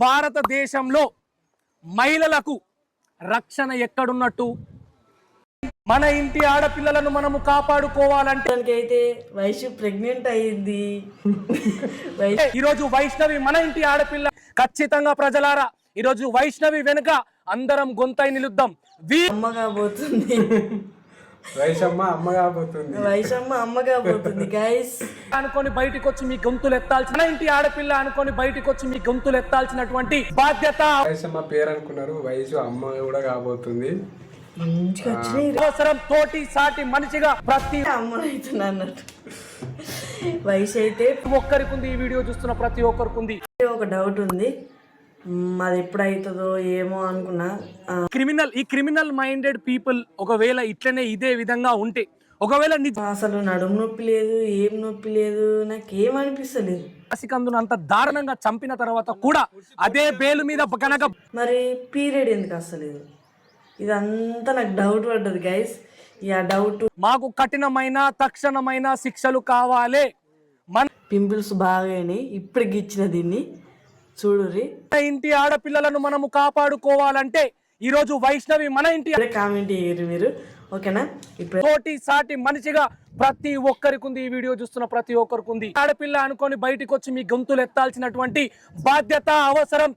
భారతదేశంలో మహిళలకు రక్షణ ఎక్కడున్నట్టు? మన ఇంటి ఆడపిల్లలను మనము కాపాడుకోవాలంటే అయితే వైషు ప్రెగ్నెంట్ అయ్యింది. ఈరోజు వైష్ణవి మన ఇంటి ఆడపిల్ల. ఖచ్చితంగా ప్రజలారా ఈరోజు వైష్ణవి వెనుక అందరం గొంతై నిలుద్దాం. అమ్మ కాబోతుంది, వైషమ్మ అమ్మ కాబోతుంది గైస్ అనుకొని బయటికి వచ్చి మీ గొంతులు ఎత్తాల్సిన, మన ఇంటి ఆడపిల్ల అనుకొని బయటికి వచ్చి మీ గొంతులు ఎత్తాల్సినటువంటి బాధ్యత. వైషమ్మ పేరు అనుకున్నారు, వయసు అమ్మ కూడా కాబోతుంది. అవసరం తోటి సాటి మనిషిగా ప్రతి అమ్మనైతున్నా అన్నట్టు వయసు అయితే ఒక్కరికి ఉంది. ఈ వీడియో చూస్తున్న ప్రతి ఒక్కరికి ఉంది. ఒక డౌట్ ఉంది, అది ఎప్పుడు అవుతుందో ఏమో అనుకున్నా. ఈ క్రిమినల్ మైండెడ్ పీపుల్ ఒకవేళ ఇట్లనే ఇదే విధంగా ఉంటే, ఒకవేళ అసలు నడుము నొప్పి లేదు, ఏం నొప్పి లేదు, నాకేం అనిపిస్తలేదు. అందును అంత దారుణంగా చంపిన తర్వాత కూడా అదే బేలు మీద కనుక మరి పీరియడ్ ఎందుకు అసలేదు? ఇదంతా నాకు డౌట్ పడ్డది గైస్. ఆ డౌట్ మాకు కఠినమైన తక్షణమైన శిక్షలు కావాలి. మన పింపుల్స్ బాగానే ఇప్పటికి ఇచ్చిన దీన్ని చూడుర్రి. ఇంటి ఆడపిల్లలను మనము కాపాడుకోవాలంటే ఈరోజు వైష్ణవి మన ఇంటి. కామెంట్ చేయరు మీరు, ఓకేనా? ఇప్పుడు తోటి సాటి మనిషిగా ప్రతి ఒక్కరికి ఉంది. ఈ వీడియో చూస్తున్న ప్రతి ఒక్కరికి ఉంది. ఆడపిల్ల అనుకొని బయటికి వచ్చి మీ గొంతులు ఎత్తాల్సినటువంటి బాధ్యత అవసరం.